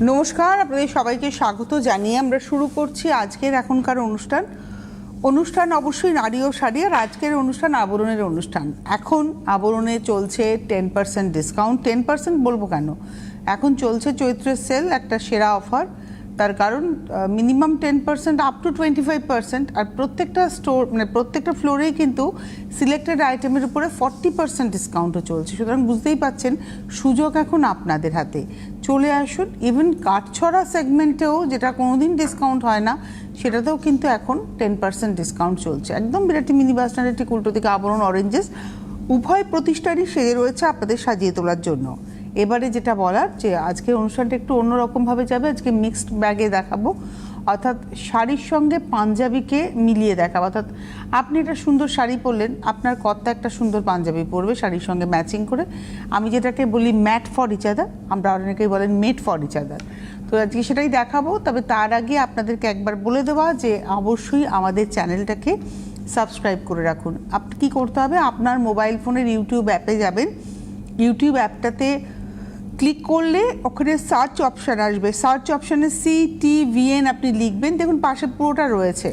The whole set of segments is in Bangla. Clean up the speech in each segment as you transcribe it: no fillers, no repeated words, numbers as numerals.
নমস্কার, আপনাদের সবাইকে স্বাগত জানিয়ে আমরা শুরু করছি আজকের এখনকার অনুষ্ঠান অবশ্যই নারী ও শাড়ি। আর আজকের অনুষ্ঠান আবরণের অনুষ্ঠান। এখন আবরণে চলছে 10% ডিসকাউন্ট। 10% বলবো কেন, এখন চলছে চৈত্রের সেল, একটা সেরা অফার। তার কারণ মিনিমাম 10% আপ টু 25%, আর প্রত্যেকটা স্টোর মানে প্রত্যেকটা ফ্লোরেই কিন্তু সিলেক্টেড আইটেমের উপরে 40% ডিসকাউন্টও চলছে। সুতরাং বুঝতেই পাচ্ছেন সুযোগ এখন আপনাদের হাতে। চলে আসুন। ইভেন কাঠছড়া সেগমেন্টেও, যেটা কোনোদিন ডিসকাউন্ট হয় না, সেটাতেও কিন্তু এখন 10% ডিসকাউন্ট চলছে। একদম বিরাটি মিনি বাস স্ট্যান্ডের ঠিক উল্টো দিকে আবরণ অরেঞ্জেস উভয় প্রতিষ্ঠানই সেজে রয়েছে আপনাদের সাজিয়ে তোলার জন্য। এবারে যেটা বলার, যে আজকের অনুষ্ঠানটা একটু অন্যরকমভাবে যাবে। আজকে মিক্সড ব্যাগে দেখাবো, অর্থাৎ শাড়ির সঙ্গে পাঞ্জাবিকে মিলিয়ে দেখাবো। অর্থাৎ আপনি একটা সুন্দর শাড়ি পরলেন, আপনার কর্তা একটা সুন্দর পাঞ্জাবি পরবে শাড়ির সঙ্গে ম্যাচিং করে। আমি যেটাকে বলি ম্যাট ফর ইচ আদার, আমরা অনেকেই বলেন মেড ফর ইচ আদার। তো আজকে সেটাই দেখাবো। তবে তার আগে আপনাদেরকে একবার বলে দেওয়া যে অবশ্যই আমাদের চ্যানেলটাকে সাবস্ক্রাইব করে রাখুন। আপনি কী করতে হবে, আপনার মোবাইল ফোনের ইউটিউব অ্যাপে যাবেন। ইউটিউব অ্যাপটাতে ক্লিক করলে ওখানে সার্চ অপশান আসবে। সার্চ অপশানে CTVN আপনি লিখবেন, দেখুন পাশে পুরোটা রয়েছে।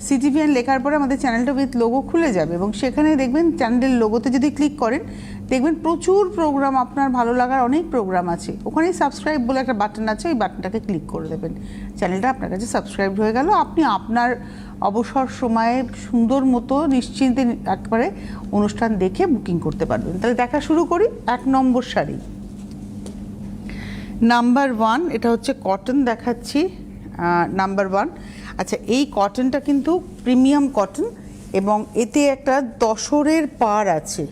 CTVN লেখার পরে আমাদের চ্যানেলটা উইথ লোগো খুলে যাবে, এবং সেখানে দেখবেন চ্যানেলের লোগোতে যদি ক্লিক করেন দেখবেন প্রচুর প্রোগ্রাম, আপনার ভালো লাগার অনেক প্রোগ্রাম আছে। ওখানেই সাবস্ক্রাইব বলে একটা বাটন আছে, ওই বাটনটাকে ক্লিক করে দেবেন। চ্যানেলটা আপনার কাছে সাবস্ক্রাইব হয়ে গেল। আপনি আপনার অবসর সময়ে সুন্দর মতো নিশ্চিন্তে একবারে অনুষ্ঠান দেখে বুকিং করতে পারবেন। তাহলে দেখা শুরু করি। 1 নম্বর শাড়ি, নাম্বার 1, এটা হচ্ছে কটন দেখাচ্ছি। নাম্বার 1, আচ্ছা এই কটনটা কিন্তু প্রিমিয়াম কটন, এবং এতে একটা তসরের পাড় আছে।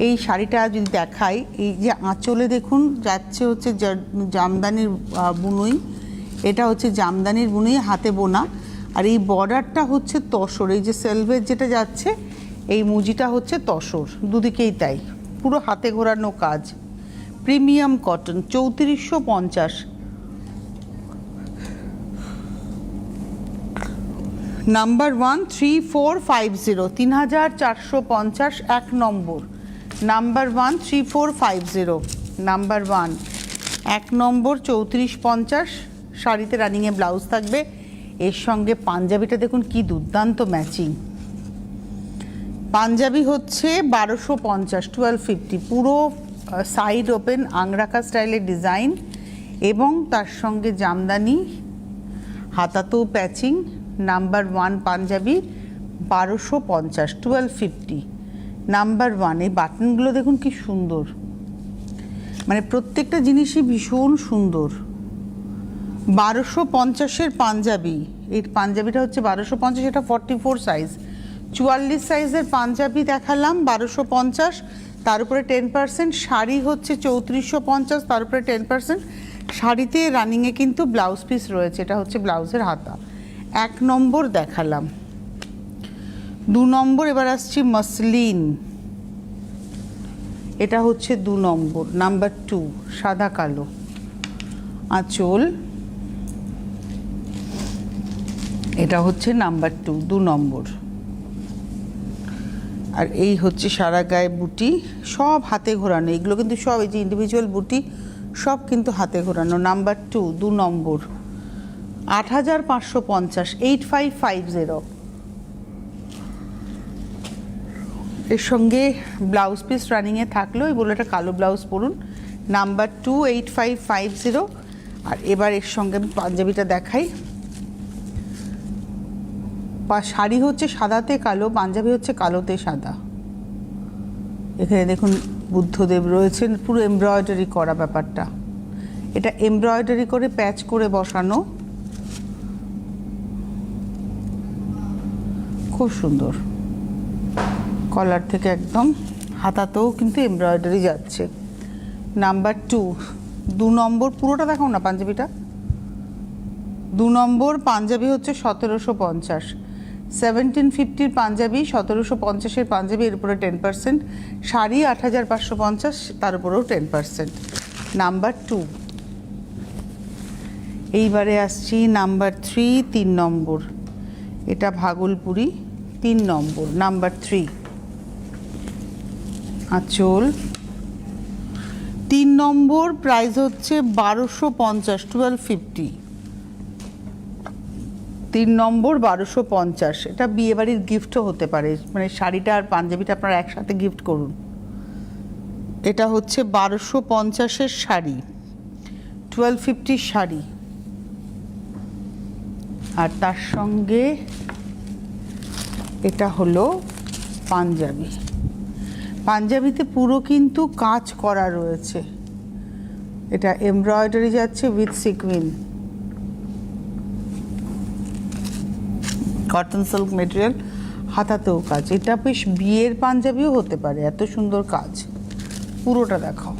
এই শাড়িটা যদি দেখাই, এই যে আঁচলে দেখুন যাচ্ছে হচ্ছে জামদানির বুনুই, এটা হচ্ছে জামদানির বুনুই হাতে বোনা। আর এই বর্ডারটা হচ্ছে তসর, এই যে সেলভেজ যেটা যাচ্ছে এই মুজিটা হচ্ছে তসর, দুদিকেই তাই, পুরো হাতে ঘোরানো কাজ। Premium cotton, 3450। নাম্বার 1 3450, 3450 1 নম্বর। নাম্বার 1 3450, নাম্বার 1 1 নম্বর 3450। শাড়িতে রানিংয়ে ব্লাউজ থাকবে, এর সঙ্গে পাঞ্জাবিটা দেখুন কি দুর্দান্ত ম্যাচিং। পাঞ্জাবি হচ্ছে 1250, 1250, পুরো সাইড ওপেন আংরাকা স্টাইলের ডিজাইন, এবং তার সঙ্গে জামদানি, হাতাতেও প্যাচিং। Number 1 Punjabi 1250, 1250, number 1। এই বাটনগুলো দেখুন কি সুন্দর, মানে প্রত্যেকটা জিনিসই ভীষণ সুন্দর। 1250-এর পাঞ্জাবি, এই পাঞ্জাবিটা হচ্ছে 1250, এটা 44 সাইজ। 44 সাইজের পাঞ্জাবি দেখালাম 1250, তার উপরে 10%। শাড়ি হচ্ছে 3450, তার উপরে 10%। শাড়িতে রানিংয়ে কিন্তু ব্লাউজ পিস রয়েছে, এটা হচ্ছে ব্লাউজের হাতা। 1 নম্বর দেখালাম। 2 নম্বর, এবার আসছি মসলিন, এটা হচ্ছে 2 নম্বর। নাম্বার 2 সাদা কালো আঁচল, এটা হচ্ছে নাম্বার 2 নম্বর। আর এই হচ্ছে সারা গায়ে বুটি, সব হাতে ঘোরানো। এগুলো কিন্তু সব, এই যে ইন্ডিভিজুয়াল বুটি সব কিন্তু হাতে ঘোরানো। নাম্বার 2 নম্বর 8550, 8550। এর সঙ্গে ব্লাউজ পিস রানিংয়ে থাকলেও এই বলে একটা কালো ব্লাউজ পরুন। নাম্বার 2 8550। আর এবার এর সঙ্গে আমি পাঞ্জাবিটা দেখাই। শাড়ি হচ্ছে সাদাতে কালো, পাঞ্জাবি হচ্ছে কালোতে সাদা। এখানে দেখুন বুদ্ধদেব রয়েছেন, পুরো এমব্রয়ডারি করা ব্যাপারটা। এটা এমব্রয়ডারি করে প্যাচ করে বসানো, খুব সুন্দর। কলার থেকে একদম হাতাতেও কিন্তু এমব্রয়ডারি যাচ্ছে। নাম্বার 2 নম্বর, পুরোটা দেখাও না পাঞ্জাবিটা। 2 নম্বর পাঞ্জাবি হচ্ছে 1750, 1750-র পাঞ্জাবি, 1750-এর পাঞ্জাবি, এর উপরে 10%। শাড়ি 8550, তার উপরেও 10%। নাম্বার 2। এইবারে আসছি নাম্বার 3 নম্বর, এটা ভাগলপুরি 3 নম্বর। নাম্বার 3 আঁচল, 3 নম্বর প্রাইস হচ্ছে 1250, 1250। 3 নম্বর 1250। এটা বিয়েবাড়ির গিফটও হতে পারে, মানে শাড়িটা আর পাঞ্জাবিটা আপনারা একসাথে গিফট করুন। এটা হচ্ছে 1250-এর শাড়ি, 1250 শাড়ি। আর তার সঙ্গে এটা হলো পাঞ্জাবি। পাঞ্জাবিতে পুরো কিন্তু কাজ করা রয়েছে, এটা এমব্রয়ডারি যাচ্ছে with sequin, cotton silk material, হাতাতেও কাজ। এটা বেশ বিয়ের পাঞ্জাবিও হতে পারে, এত সুন্দর কাজ। পুরোটা দেখাও।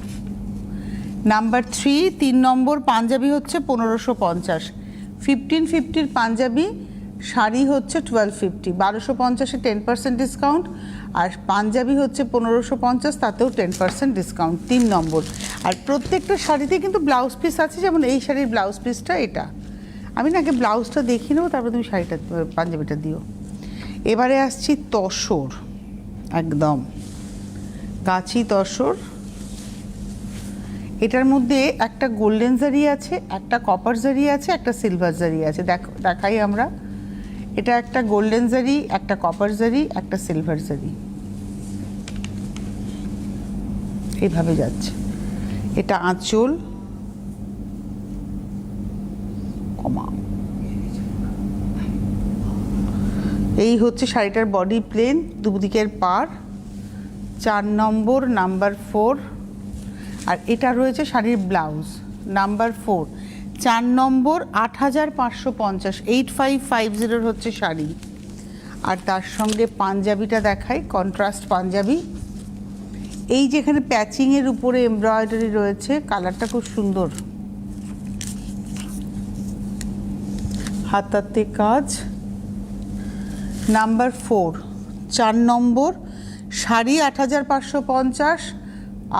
নাম্বার 3, 3 নম্বর পাঞ্জাবি হচ্ছে 1550। 1550-র পাঞ্জাবি শাড়ি হচ্ছে 1250। 1250-এ 10% ডিসকাউন্ট, আর পাঞ্জাবি হচ্ছে 1550, তাতেও 10% ডিসকাউন্ট। 3 নম্বর। আর প্রত্যেকটা শাড়িতে কিন্তু ব্লাউজ পিস আছে, যেমন এই শাড়ির ব্লাউজ পিসটা এটা। আমি না আগে ব্লাউজটা দেখে নেবো, তারপর তুমি শাড়িটা পাঞ্জাবিটা দিও। এবারে আসছি তসর, একদম গাছি তসর। এটার মধ্যে একটা গোল্ডেন জারি আছে, একটা কপার জারি আছে, একটা সিলভার জারি আছে। দেখাই আমরা। এটা একটা গোল্ডেন জারি, একটা কপার জারি, একটা সিলভার জারি, এইভাবে যাচ্ছে। এটা আঁচল, কমা। এই হচ্ছে শাড়িটার বডি প্লেন, দুদিকের পার। 4 নম্বর, নাম্বার 4। আর এটা রয়েছে শাড়ির ব্লাউজ, নাম্বার 4। 4 নম্বর 8550, 8550 হচ্ছে শাড়ি। আর তার সঙ্গে পাঞ্জাবিটা দেখাই, কন্ট্রাস্ট পাঞ্জাবি। এই যেখানে প্যাচিংয়ের উপরে এমব্রয়ডারি রয়েছে, কালারটা খুব সুন্দর, হাতাতে কাজ। নাম্বার 4, 4 নম্বর শাড়ি 8550,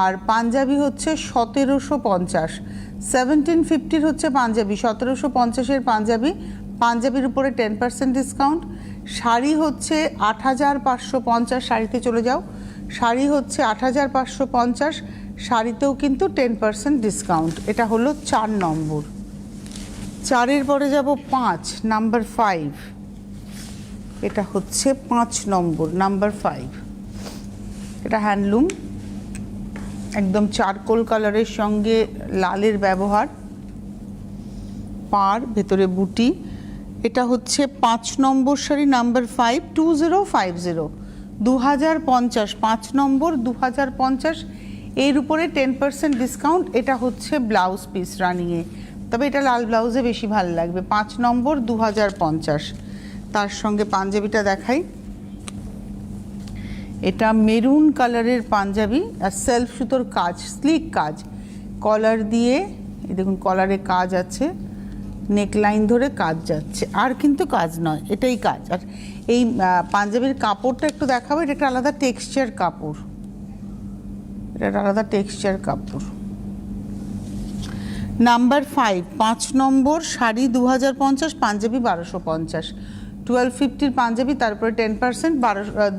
আর পাঞ্জাবি হচ্ছে 1750। 1750 হচ্ছে পাঞ্জাবি, 1750-এর পাঞ্জাবি। পাঞ্জাবির উপরে 10% ডিসকাউন্ট। শাড়ি হচ্ছে 8550, শাড়িতে চলে যাও। শাড়ি হচ্ছে 8550, শাড়িতেও কিন্তু 10% ডিসকাউন্ট। এটা হলো 4 নম্বর। 4-এর পরে যাব 5, নাম্বার 5। এটা হচ্ছে 5 নম্বর, নাম্বার 5। এটা হ্যান্ডলুম, একদম চারকোল কালারের সঙ্গে লালের ব্যবহার, পাড়, ভেতরে বুটি। এটা হচ্ছে 5 নম্বর শাড়ি, নাম্বার 5, 2050, 2050। 5 নম্বর 2050, এর উপরে 10% ডিসকাউন্ট। এটা হচ্ছে ব্লাউজ পিস রানিংয়ে, তবে এটা লাল ব্লাউজে বেশি ভালো লাগবে। 5 নম্বর 2050। তার সঙ্গে পাঞ্জাবিটা দেখাই। এটা মেরুন কালারের পাঞ্জাবি, আর সেলফ সুতোর কাজ, স্লিক কাজ, কলার দিয়ে। এই দেখুন কলারে কাজ আছে, নেকলাইন ধরে কাজ যাচ্ছে, আর কিন্তু কাজ নয়, এটাই কাজ। আর এই পাঞ্জাবির কাপড়টা একটু দেখাবো। এটা একটা আলাদা টেক্সচার কাপড়, এটা একটা আলাদা টেক্সচার কাপড়। নাম্বার 5, 5 নম্বর শাড়ি 2050, পাঞ্জাবি 1250। 1250-র পাঞ্জাবি, তারপরে 10%,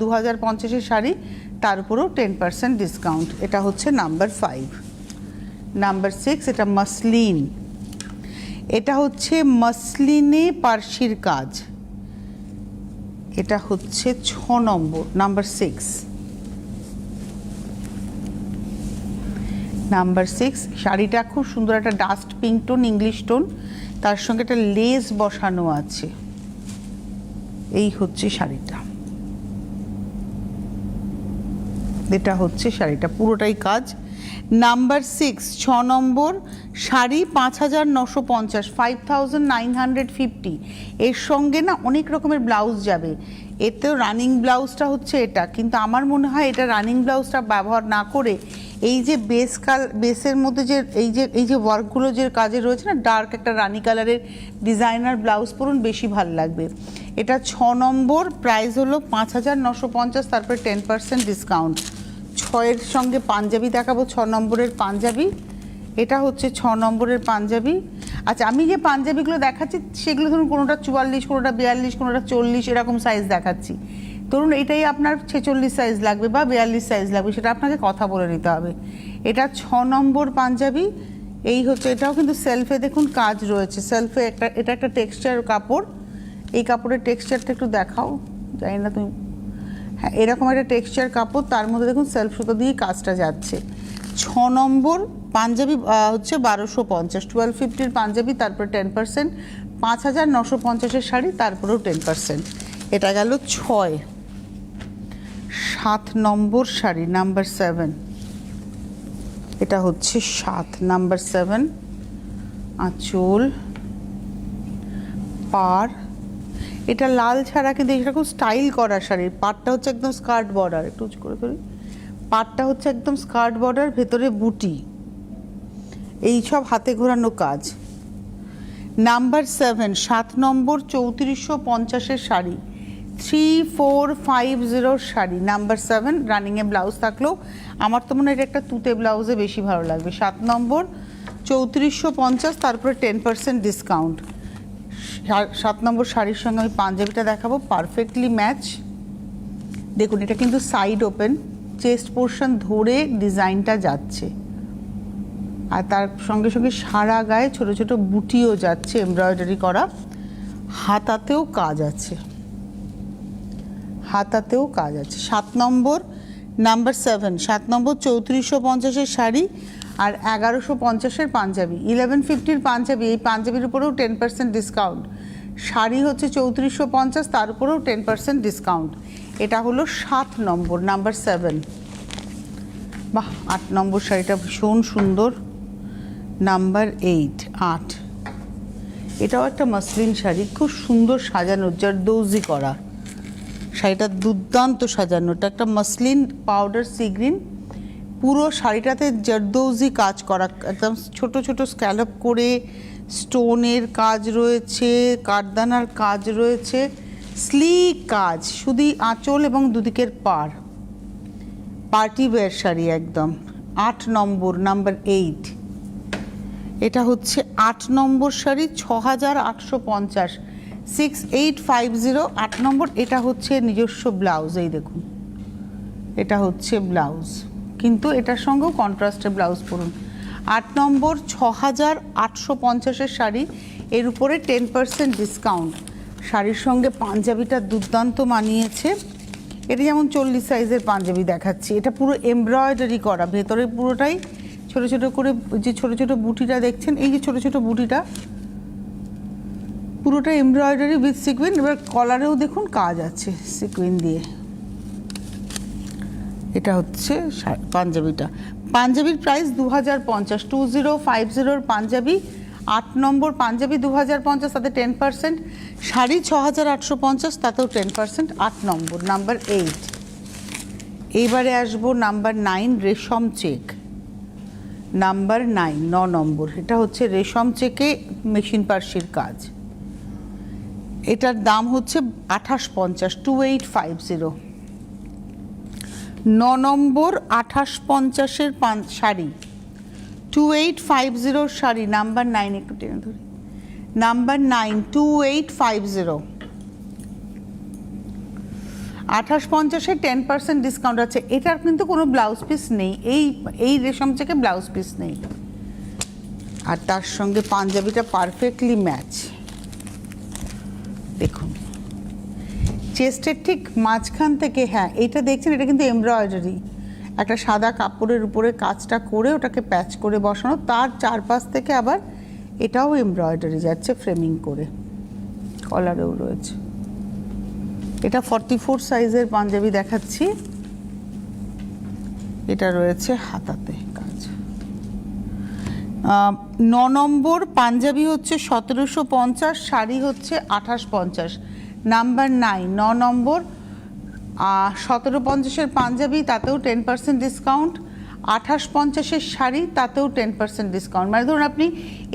2050-এর শাড়ি, তার উপরেও 10% ডিসকাউন্ট। এটা হচ্ছে নাম্বার 5। নাম্বার 6, এটা মাসলিন। এটা হচ্ছে মাসলিনে পার্সির কাজ। এটা হচ্ছে 6 নম্বর, নাম্বার 6। নাম্বার 6, শাড়িটা খুব সুন্দর, একটা dust pink tone, English tone, তার সঙ্গে একটা লেস বসানো আছে। এই হচ্ছে শাড়িটা, এটা হচ্ছে শাড়িটা, পুরোটাই কাজ। নাম্বার 6, 6 নম্বর শাড়ি 5950, 5950। এর সঙ্গে না অনেক রকমের ব্লাউজ যাবে। এতেও রানিং ব্লাউজটা হচ্ছে এটা, কিন্তু আমার মনে হয় এটা রানিং ব্লাউজটা ব্যবহার না করে এই যে বেসের মধ্যে যে এই যে ওয়ার্কগুলো যে কাজে রয়েছে না, ডার্ক একটা রানি কালারের ডিজাইনার ব্লাউজ পরুন, বেশি ভালো লাগবে। এটা 6 নম্বর, প্রাইস হলো 5950, তারপরে 10% ডিসকাউন্ট। 6-এর সঙ্গে পাঞ্জাবি দেখাবো, 6 নম্বরের পাঞ্জাবি। এটা হচ্ছে 6 নম্বরের পাঞ্জাবি। আচ্ছা, আমি যে পাঞ্জাবিগুলো দেখাচ্ছি সেগুলো ধরুন কোনোটা 44, কোনোটা 42, কোনোটা 40, এরকম সাইজ দেখাচ্ছি। ধরুন এটাই আপনার 46 সাইজ লাগবে বা 42 সাইজ লাগবে, সেটা আপনাকে কথা বলে নিতে হবে। এটা 6 নম্বর পাঞ্জাবি, এই হচ্ছে, এটাও কিন্তু সেলফে দেখুন কাজ রয়েছে, সেলফে এটা একটা টেক্সচার কাপড়। এই কাপড়ের টেক্সচারটা একটু দেখাও, জানি না তুমি, হ্যাঁ এরকম একটা টেক্সচার কাপড়, তার মধ্যে দেখুন সেলফ সুতো দিয়ে কাজটা যাচ্ছে। 6 নম্বর পাঞ্জাবি হচ্ছে 1250, 1250 পাঞ্জাবি, তারপরে 10%, 5950-এর শাড়ি, তারপরেও 10%। এটা গেল 6। 7 নম্বর শাড়ি নাম্বার 7, এটা হচ্ছে 7 নাম্বার 7, আঁচল পার, এটা লাল ছাড়া কিন্তু এরকম স্টাইল করা শাড়ি, পাড়টা হচ্ছে একদম স্কার্ট বর্ডার, একটু উঁচু করে ধরি, পাড়টা হচ্ছে একদম স্কার্ট বর্ডার, ভেতরে বুটি, এই সব হাতে ঘোরানো কাজ। নাম্বার 7, 7 নম্বর 3450-এর শাড়ি, 3450 শাড়ি নাম্বার 7, রানিংয়ে ব্লাউজ থাকলেও আমার তো মনে হয় এটা একটা তুতে ব্লাউজে বেশি ভালো লাগবে। 7 নম্বর 3450, তারপরে 10% ডিসকাউন্ট। 7 নম্বর শাড়ির সঙ্গে আমি পাঞ্জাবিটা দেখাবো, পারফেক্টলি ম্যাচ। দেখুন এটা কিন্তু সাইড ওপেন, চেস্ট পোর্শন ধরে ডিজাইনটা যাচ্ছে, আর তার সঙ্গে সঙ্গে সারা গায়ে ছোট ছোট বুটিও যাচ্ছে এমব্রয়ডারি করা, হাতাতেও কাজ আছে, হাতাতেও কাজ আছে। 7 নম্বর নাম্বার 7, 7 নম্বর 3450-এর শাড়ি আর 1150-এর পাঞ্জাবি, 1150-র পাঞ্জাবি, এই পাঞ্জাবির উপরেও 10% ডিসকাউন্ট। শাড়ি হচ্ছে 3450, তার উপরেও 10% ডিসকাউন্ট। এটা হলো 7 নম্বর নাম্বার 7। বাহ, 8 নম্বর শাড়িটা ভীষণ সুন্দর, নাম্বার 8, 8, এটাও একটা মসলিন শাড়ি, খুব সুন্দর সাজানো, জারদৌজি করা, শাড়িটা দুর্দান্ত সাজানো, এটা একটা মসলিন পাউডার সি গ্রিন, পুরো শাড়িটাতে জারদৌজি কাজ করা, একদম ছোট ছোট স্ক্যালপ করে স্টোনের কাজ রয়েছে, কাঠদানার কাজ রয়েছে, স্লিক কাজ, শুধু আঁচল এবং দুদিকের পাড়, পার্টি ওয়্যার শাড়ি একদম। 8 নম্বর নাম্বার 8, এটা হচ্ছে 8 নম্বর শাড়ি, 6850, 6850, 8 নম্বর। এটা হচ্ছে নিজস্ব ব্লাউজ, এই দেখুন এটা হচ্ছে ব্লাউজ, কিন্তু এটার সঙ্গেও কন্ট্রাস্টের ব্লাউজ পরুন। 8 নম্বর 6850-এর শাড়ি, এর উপরে 10% ডিসকাউন্ট। শাড়ির সঙ্গে পাঞ্জাবিটা দুর্দান্ত মানিয়েছে, এটা যেমন 40 সাইজের পাঞ্জাবি দেখাচ্ছি, এটা পুরো এমব্রয়ডারি করা, ভেতরে পুরোটাই ছোট ছোট করে, যে ছোট ছোট বুটিটা দেখছেন, এই যে ছোট ছোট বুটিটা পুরোটা এমব্রয়ডারি উইথ সিকুইন, এবার কলারেও দেখুন কাজ আছে সিকুইন দিয়ে। এটা হচ্ছে পাঞ্জাবিটা, পাঞ্জাবির প্রাইস 2050, 2050-এর পাঞ্জাবি, 8 নম্বর পাঞ্জাবি 2050, তাতে 10%, শাড়ি 6850, তাতেও 10%, 8 নম্বর নাম্বার 8। এইবারে আসবো নাম্বার 9, রেশম চেক, নাম্বার 9, 9 নম্বর, এটা হচ্ছে রেশম চেকে মেশিন পার্সির কাজ, এটার দাম হচ্ছে 2850, 2850। 9 নম্বর 2850-এর শাড়ি, 2850 শাড়ি নাম্বার 9, একটু টেনে ধরি, নাম্বার 9, 2850, 2850-এ 10% ডিসকাউন্ট আছে। এটার কিন্তু কোনো ব্লাউজ পিস নেই, এই রেশম থেকে ব্লাউজ পিস নেই, আর তার সঙ্গে পাঞ্জাবিটা পারফেক্টলি ম্যাচ। দেখুন চেস্টের ঠিক মাঝখান থেকে, হ্যাঁ এইটা দেখছেন, এটা কিন্তু এমব্রয়ডারি, একটা সাদা কাপড়ের উপরে কাজটা করে ওটাকে প্যাচ করে বসানো, তার চারপাশ থেকে আবার এটাও এমব্রয়ডারি যাচ্ছে ফ্রেমিং করে, কলারেও রয়েছে। এটা 44 সাইজের পাঞ্জাবি দেখাচ্ছি, এটা রয়েছে হাতাতে কাজ। 9 নম্বর পাঞ্জাবি হচ্ছে 1750, শাড়ি হচ্ছে 2850, নাম্বার 9, 9 নম্বর 1750-এর পাঞ্জাবি, তাতেও 10% ডিসকাউন্ট, 2850-এর শাড়ি, তাতেও 10% ডিসকাউন্ট। মানে ধরুন আপনি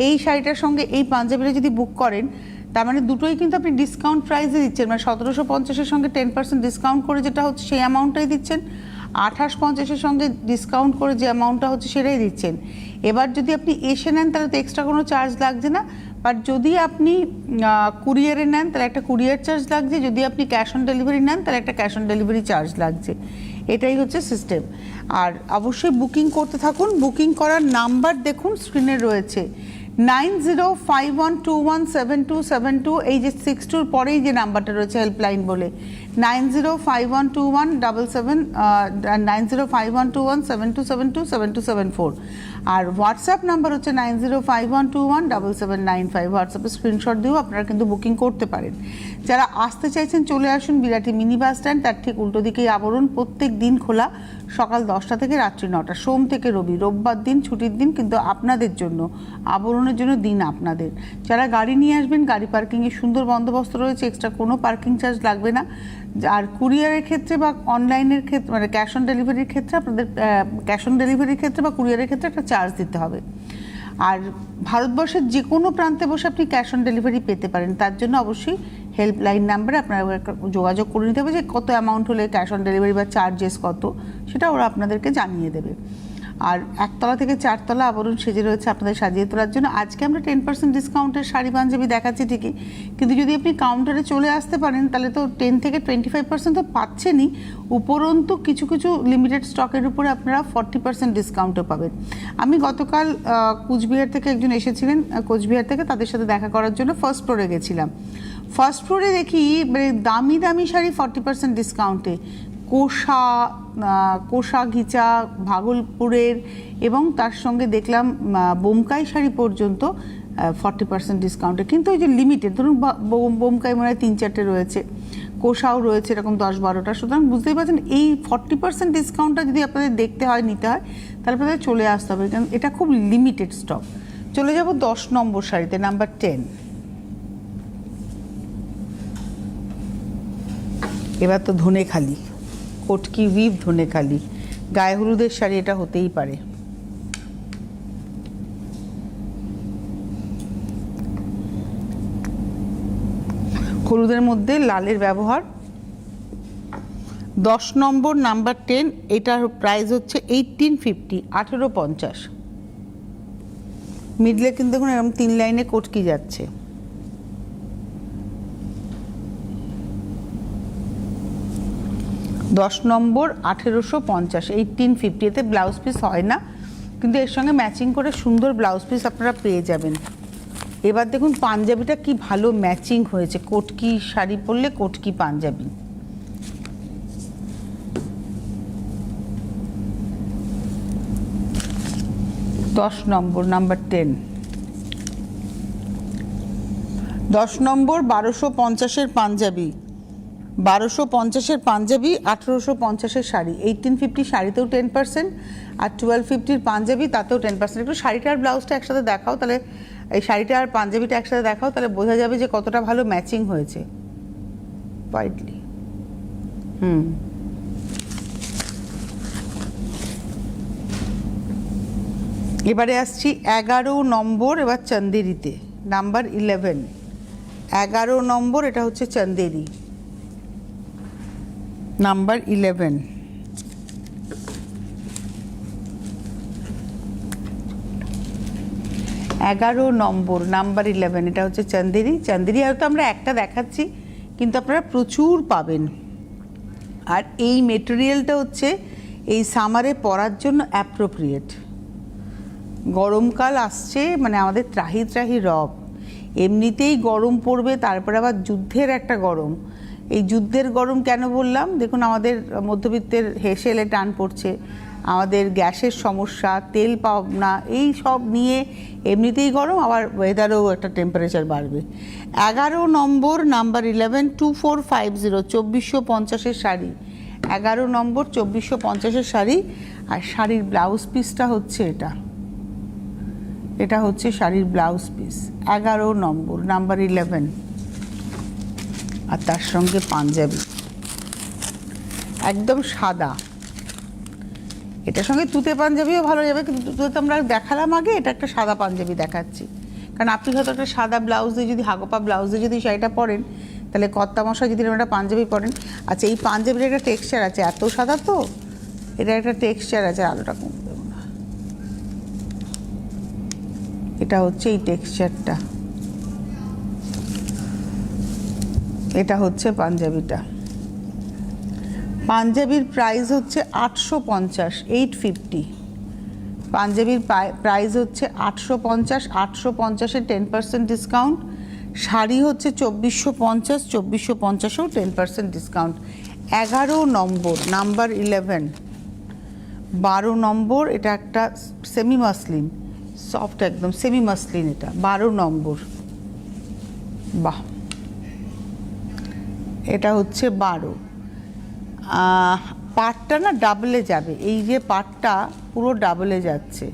এই শাড়িটার সঙ্গে এই পাঞ্জাবিটা যদি বুক করেন, তার মানে দুটোই কিন্তু আপনি ডিসকাউন্ট প্রাইসে দিচ্ছেন, মানে 1750-এর সঙ্গে 10% ডিসকাউন্ট করে যেটা হচ্ছে সেই অ্যামাউন্টটাই দিচ্ছেন, 2850-এর সঙ্গে ডিসকাউন্ট করে যে অ্যামাউন্টটা হচ্ছে সেটাই দিচ্ছেন। এবার যদি আপনি এসে নেন তাহলে তো এক্সট্রা কোনো চার্জ লাগছে না, বাট যদি আপনি কুরিয়ারে নেন তাহলে একটা কুরিয়ার চার্জ লাগছে, যদি আপনি ক্যাশ অন ডেলিভারি নেন তাহলে একটা ক্যাশ অন ডেলিভারি চার্জ লাগছে। এটাই হচ্ছে সিস্টেম। আর অবশ্যই বুকিং করতে থাকুন। বুকিং করার নাম্বার দেখুন স্ক্রিনে রয়েছে 9051217272, এই যে 62 পরেই যে নাম্বারটা রয়েছে হেল্পলাইন বলে 90512177272724। আর হোয়াটসঅ্যাপ নাম্বার হচ্ছে 9051217795। হোয়াটসঅ্যাপে স্ক্রিনশট দিয়েও আপনারা কিন্তু বুকিং করতে পারেন। যারা আসতে চাইছেন চলে আসুন বিরাটি মিনি বাস স্ট্যান্ড, তার ঠিক উল্টো দিকেই আবরণ। প্রত্যেক দিন খোলা সকাল 10টা থেকে রাত্রি 9টা, সোম থেকে রবি। রোববার দিন ছুটির দিন, কিন্তু আপনাদের জন্য, আবরণের জন্য দিন আপনাদের। যারা গাড়ি নিয়ে আসবেন গাড়ি পার্কিংয়ের সুন্দর বন্দোবস্ত রয়েছে, এক্সট্রা কোনো পার্কিং চার্জ লাগবে না। আর কুরিয়ারের ক্ষেত্রে বা অনলাইনের ক্ষেত্রে মানে ক্যাশ অন ডেলিভারির ক্ষেত্রে আপনাদের ক্যাশ অন ডেলিভারির ক্ষেত্রে বা কুরিয়ারের ক্ষেত্রে একটা চার্জ দিতে হবে। আর ভারতবর্ষের যে কোনো প্রান্তে বসে আপনি ক্যাশ অন ডেলিভারি পেতে পারেন, তার জন্য অবশ্যই হেল্পলাইন নাম্বারে আপনারা যোগাযোগ করে নিতে হবে যে কত অ্যামাউন্ট হলে ক্যাশ অন ডেলিভারি বা চার্জেস কত, সেটা ওরা আপনাদেরকে জানিয়ে দেবে। আর একতলা থেকে চারতলা আবরণ সেজে রয়েছে আপনাদের সাজিয়ে তোলার জন্য। আজকে আমরা 10% ডিসকাউন্টের শাড়ি পাঞ্জাবি দেখাচ্ছি ঠিকই, কিন্তু যদি আপনি কাউন্টারে চলে আসতে পারেন তাহলে তো 10 থেকে 25% তো পাচ্ছেনই, উপরন্তু কিছু কিছু লিমিটেড স্টকের উপরে আপনারা 40% ডিসকাউন্টও পাবেন। আমি গতকাল কুচবিহার থেকে একজন এসেছিলেন, কোচবিহার থেকে, তাদের সাথে দেখা করার জন্য ফার্স্ট ফ্লোরে গেছিলাম। ফার্স্ট ফ্লোরে দেখি মানে দামি দামি শাড়ি 40% ডিসকাউন্টে, কোষা ঘিচা ভাগলপুরের, এবং তার সঙ্গে দেখলাম বোমকাই শাড়ি পর্যন্ত 40% ডিসকাউন্টে। কিন্তু ওই যে লিমিটেড, ধরুন বোমকাই মনে হয় 3-4টে রয়েছে, কোষাও রয়েছে এরকম 10-12টা। সুতরাং বুঝতেই পারছেন এই 40% ডিসকাউন্টটা যদি আপনাদের দেখতে হয়, নিতে হয়, তাহলে আপনাদের চলে আসতে হবে, কারণ এটা খুব লিমিটেড স্টক। চলে যাব 10 নম্বর শাড়িতে, নাম্বার 10। এবার তো ধনেখালি, কটকি উইভ ধনেখালি, গায়ে হলুদের শাড়ি, এটা হতেই পারে। হলুদের মধ্যে লালের ব্যবহার। 10 নম্বর নাম্বার 10, এটার প্রাইস হচ্ছে 1850, 1850। মিডলে কিন্তু দেখুন এরকম 3 লাইনে কটকি যাচ্ছে। দশ নম্বর 1850, 1850। এতে ব্লাউজ পিস হয় না, কিন্তু এর সঙ্গে ম্যাচিং করে সুন্দর ব্লাউজ পিস আপনারা পেয়ে যাবেন। এবার দেখুন পাঞ্জাবিটা কি ভালো ম্যাচিং হয়েছে, কটকি শাড়ি পরলে কটকি পাঞ্জাবি। দশ নম্বর, নাম্বার 10। 10 নম্বর 1250-এর পাঞ্জাবি, 1250-এর পাঞ্জাবি, 1850-এর শাড়ি। 1850 শাড়িতেও 10%, আর 1250-র পাঞ্জাবি তাতেও 10%। একটু শাড়িটা আর ব্লাউজটা একসাথে দেখাও, তাহলে এই শাড়িটা আর পাঞ্জাবিটা একসাথে দেখাও, তাহলে বোঝা যাবে যে কতটা ভালো ম্যাচিং হয়েছে হোয়াইটলি। এবারে আসছি 11 নম্বর, এবার চন্দেরিতে, নাম্বার 11। 11 নম্বর, এটা হচ্ছে চন্দেরি, নাম্বার 11। 11 নম্বর, নাম্বার 11, এটা হচ্ছে চন্দেরি। চন্দেরি হয়তো আমরা একটা দেখাচ্ছি, কিন্তু আপনারা প্রচুর পাবেন। আর এই মেটেরিয়ালটা হচ্ছে এই সামারে পরার জন্য অ্যাপ্রোপ্রিয়েট। গরমকাল আসছে, মানে আমাদের ত্রাহি ত্রাহি রব, এমনিতেই গরম পড়বে, তারপরে আবার যুদ্ধের একটা গরম। এই যুদ্ধের গরম কেন বললাম, দেখুন আমাদের মধ্যবিত্তের হেসেলে টান পড়ছে, আমাদের গ্যাসের সমস্যা, তেল পাওনা, এই সব নিয়ে এমনিতেই গরম, আবার ওয়েদারও একটা টেম্পারেচার বাড়বে। 11 নম্বর, নাম্বার 11, 2450, 2450-এর শাড়ি। 11 নম্বর 2450-এর শাড়ি। আর শাড়ির ব্লাউজ পিসটা হচ্ছে এটা, এটা হচ্ছে শাড়ির ব্লাউজ পিস। 11 নম্বর, নাম্বার 11। আর তার সঙ্গে পাঞ্জাবি একদম সাদা, এটার সঙ্গে তুতে পাঞ্জাবিও ভালো যাবে, কিন্তু তুতে তো আমরা দেখালাম আগে, এটা একটা সাদা পাঞ্জাবি দেখাচ্ছি। কারণ আপনি হয়তো একটা সাদা ব্লাউজ দিয়ে যদি, হাগোপা ব্লাউজ দিয়ে যদি শাড়িটা পরেন, তাহলে কর্তামশাই যদি একটা পাঞ্জাবি পরেন। আচ্ছা, এই পাঞ্জাবির একটা টেক্সচার আছে, এত সাদা তো এটা একটা টেক্সচার আছে, আলোটা কম দেবো না, এটা হচ্ছে এই টেক্সচারটা, এটা হচ্ছে পাঞ্জাবিটা। পাঞ্জাবির প্রাইস হচ্ছে 850, 850। পাঞ্জাবির প্রাইস হচ্ছে 850, 850-এ 10% ডিসকাউন্ট। শাড়ি হচ্ছে 2450, 2450-এও 10% ডিসকাউন্ট। 11 নম্বর, নাম্বার 11, 12 নম্বর, এটা একটা সেমি মাসলিন, সফট একদম সেমি মাসলিন, এটা 12 নম্বর। বাহ, এটা হচ্ছে 12। পাটটা না ডাবলে যাবে, এই যে পাটটা পুরো ডাবলে যাচ্ছে।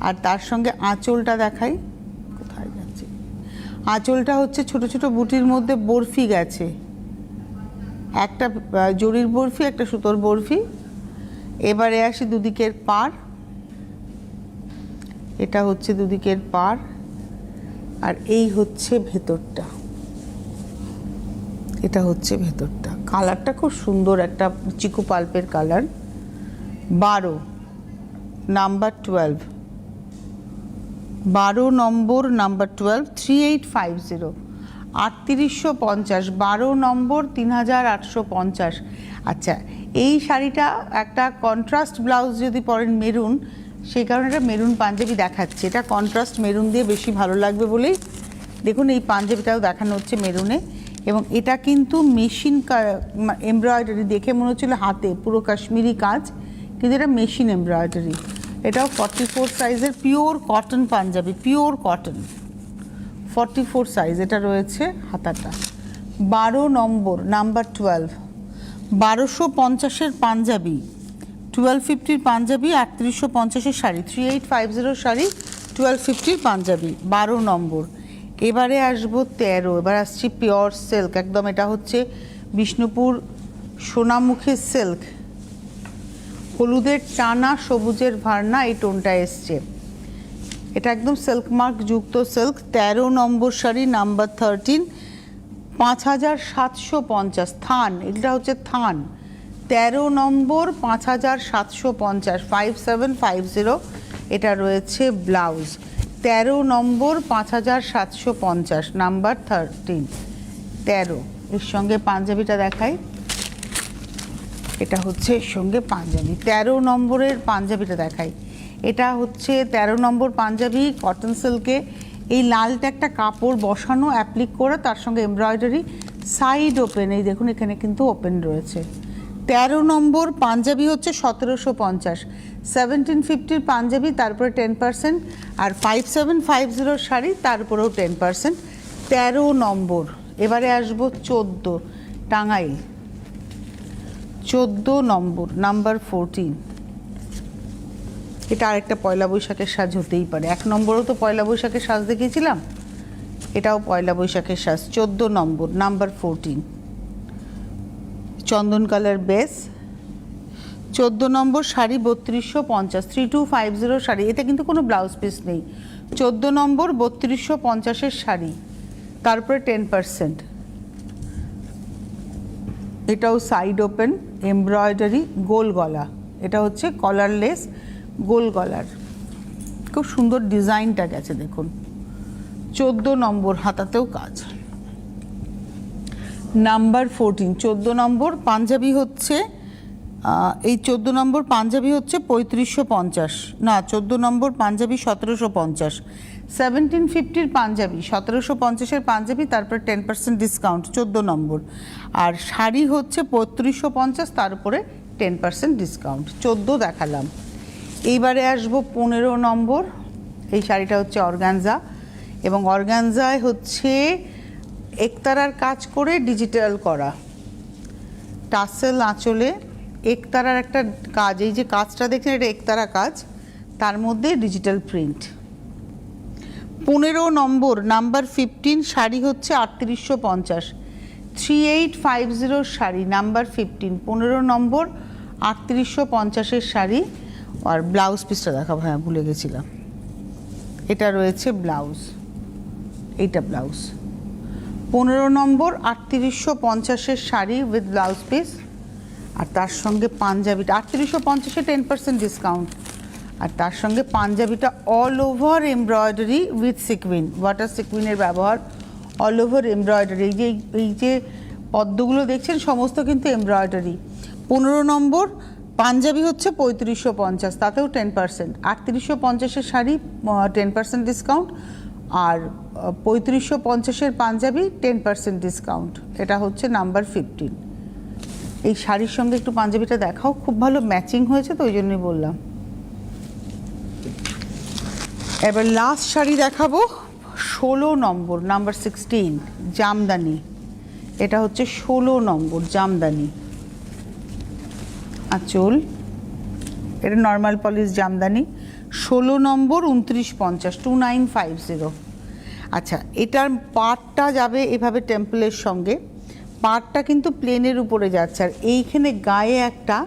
আর তার সঙ্গে আঁচলটা দেখাই, কোথায় যাচ্ছে আঁচলটা, হচ্ছে ছোট ছোট বুটির মধ্যে বরফি গেছে, একটা জরির বরফি, একটা সুতোর বরফি। এবারে আসি দুদিকের পাড়, এটা হচ্ছে দুদিকের পাড়, আর এই হচ্ছে ভেতরটা, এটা হচ্ছে ভেতরটা। কালারটা খুব সুন্দর, একটা চিকু পাল্পের কালার। 12, নাম্বার 12, 12 নম্বর, নাম্বার 12, 3850, 3850, 12 নম্বর, 3850। আচ্ছা, এই শাড়িটা একটা কন্ট্রাস্ট ব্লাউজ যদি পরেন মেরুন, সেই কারণে এটা মেরুন পাঞ্জাবি দেখাচ্ছে। এটা কন্ট্রাস্ট মেরুন দিয়ে বেশি ভালো লাগবে বলেই দেখুন এই পাঞ্জাবিটাও দেখানো হচ্ছে মেরুনে। এবং এটা কিন্তু মেশিন এমব্রয়ডারি, দেখে মনে হচ্ছিল হাতে পুরো কাশ্মীরি কাজ, কিন্তু এটা মেশিন এমব্রয়ডারি। এটাও 44 সাইজের pure cotton punjabi, pure cotton, 44 size এটা রয়েছে হাতাটা। 12 নম্বর, নাম্বার 12, 1250-এর পাঞ্জাবি, 1250-র পাঞ্জাবি, 3850-এর শাড়ি, 3850 শাড়ি, 1250-র পাঞ্জাবি, 12 নম্বর। এবারে আসবো 13, এবার আসছি পিওর সিল্ক একদম। এটা হচ্ছে বিষ্ণুপুর সোনামুখী সিল্ক, হলুদের টানা সবুজের ভার্না, এই টোনটা এসছে। এটা একদম সিল্ক মার্ক যুক্ত সিল্ক। 13 নম্বর শাড়ি, নাম্বার 13, 5750, থান, এটা হচ্ছে থান। 13 নম্বর, 5750, 5750, এটা রয়েছে ব্লাউজ। 13 নম্বর, 5750, নাম্বার 13, 13। এর সঙ্গে পাঞ্জাবিটা দেখাই, এটা হচ্ছে এর সঙ্গে পাঞ্জাবি। 13 নম্বরের পাঞ্জাবিটা দেখাই, এটা হচ্ছে 13 নম্বর পাঞ্জাবি কটন সিল্কে। এই লালটা একটা কাপড় বসানো অ্যাপ্লিক করে, তার সঙ্গে এমব্রয়ডারি, সাইড ওপেন, এই দেখুন এখানে কিন্তু ওপেন রয়েছে। 13 নম্বর পাঞ্জাবি হচ্ছে 1750, 1750-র পাঞ্জাবি, তারপরে 10%, আর 5750 শাড়ি, তারপরেও 10%। 13 নম্বর। এবারে আসবো 14, টাঙ্গাইল, 14 নম্বর, নাম্বার 14। এটা আরেকটা পয়লা বৈশাখের সাজ হতেই পারে, 1 নম্বরও তো পয়লা বৈশাখের সাজ দেখিয়েছিলাম, এটাও পয়লা বৈশাখের সাজ। 14 নম্বর, নাম্বার 14, চন্দন কালার বেস। 14 নম্বর শাড়ি, 3250, 3250 শাড়ি, এতে কিন্তু কোনো ব্লাউজ পিস নেই। 14 নম্বর, 3250-এর শাড়ি, তারপরে 10%। এটাও সাইড ওপেন এমব্রয়ডারি, গোল গলা, এটা হচ্ছে কলারলেস গোল গলার, খুব সুন্দর ডিজাইনটা গেছে দেখুন। 14 নম্বর, হাতাতেও কাজ। নাম্বার 14, 14 নম্বর পাঞ্জাবি হচ্ছে এই 14 নম্বর পাঞ্জাবি হচ্ছে 3550, না 14 নম্বর পাঞ্জাবি 1750, 1750-র পাঞ্জাবি, 1750-এর পাঞ্জাবি, তারপর 10% ডিসকাউন্ট, 14 নম্বর। আর শাড়ি হচ্ছে 3550, তার উপরে 10% ডিসকাউন্ট। 14 দেখালাম। এইবারে আসবো 15 নম্বর। এই শাড়িটা হচ্ছে অর্গানজা, এবং অর্গানজায় হচ্ছে একতারার কাজ করে ডিজিটাল করা, টাসেল আঁচলে একতারার একটা কাজ, এই যে কাজটা দেখছেন এটা একতারা কাজ, তার মধ্যে ডিজিটাল প্রিন্ট। 15 নম্বর, নাম্বার 15, শাড়ি হচ্ছে 3850, 3850 শাড়ি, নাম্বার 15, 15 নম্বর, 3850-এর শাড়ি। আর ব্লাউজ পিসটা দেখাবো, হ্যাঁ ভুলে গেছিলাম, এটা রয়েছে ব্লাউজ, এইটা ব্লাউজ। 15 নম্বর, 3850-এর শাড়ি উইথ ব্লাউজ পিস, আর তার সঙ্গে পাঞ্জাবিটা 3850-এ 10% ডিসকাউন্ট, আর তার সঙ্গে পাঞ্জাবিটা all over embroidery with sequin, water সিকুইনের ব্যবহার, অল ওভার এমব্রয়ডারি। এই যে পদ্মগুলো দেখছেন সমস্ত কিন্তু এমব্রয়ডারি। 15 নম্বর পাঞ্জাবি হচ্ছে 3550, তাতেও 10%। 3850-এর শাড়ি 10% ডিসকাউন্ট, আর 3550-এর পাঞ্জাবি 10% ডিসকাউন্ট। এটা হচ্ছে নাম্বার 15। এই শাড়ির সঙ্গে একটু পাঞ্জাবিটা দেখাও, খুব ভালো ম্যাচিং হয়েছে তো ওই জন্যই বললাম। এবার লাস্ট শাড়ি দেখাবো 16 নম্বর, নাম্বার 16, জামদানি। এটা হচ্ছে 16 নম্বর জামদানি আঁচল, এটা নর্মাল পলিশ জামদানি। 16 নম্বর 2950, 2950। আচ্ছা, এটার পাড়টা যাবে এভাবে টেম্পলের সঙ্গে, পাড়টা কিন্তু প্লেনের উপরে যাচ্ছে, আর এইখানে গায়ে একটা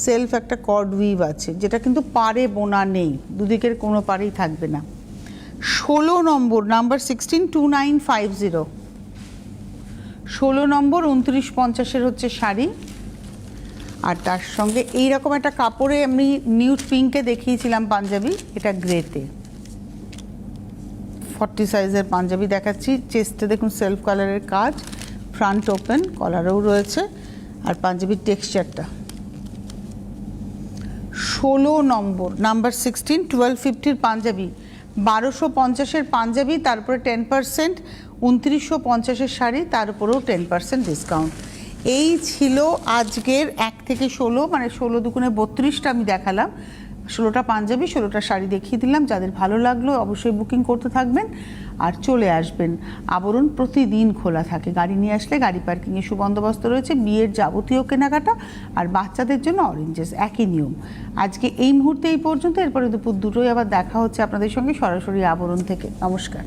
সেলফ একটা কর্ড উইভ আছে, যেটা কিন্তু পাড়ে বোনা নেই, দুদিকের কোনো পাড়েই থাকবে না। 16 নম্বর নাম্বার 16, 2950। 16 নম্বর 2950-এর হচ্ছে শাড়ি, আর তার সঙ্গে এইরকম একটা কাপড়ে আমি নিউড পিঙ্কে দেখিয়েছিলাম পাঞ্জাবি, এটা গ্রেতে। 40 সাইজের পাঞ্জাবি দেখাচ্ছি। চেস্টে দেখুন সেলফ কালারের কাজ, ফ্রন্ট ওপেন, কলারও রয়েছে, আর পাঞ্জাবির টেক্সচারটা। 16 নম্বর নাম্বার 16, 1250-র পাঞ্জাবি, 1250-এর পাঞ্জাবি, তারপরে 10%, 2950-এর শাড়ি, তার উপরেও 10% ডিসকাউন্ট। এই ছিল আজকের 1 থেকে 16, মানে 16 দুগুণে 32টা আমি দেখালাম। 16টা পাঞ্জাবি, 16টা শাড়ি দেখিয়ে দিলাম। যাদের ভালো লাগলো অবশ্যই বুকিং করতে থাকবেন আর চলে আসবেন। আবরণ প্রতিদিন খোলা থাকে, গাড়ি নিয়ে আসলে গাড়ি পার্কিংয়ের সুবন্দোবস্ত রয়েছে। বিয়ের যাবতীয় কেনাকাটা আর বাচ্চাদের জন্য অরেঞ্জেস, একই নিয়ম। আজকে এই মুহূর্তে এই পর্যন্ত, এরপরে দুপুর 2টোয় আবার দেখা হচ্ছে আপনাদের সঙ্গে সরাসরি আবরণ থেকে। নমস্কার।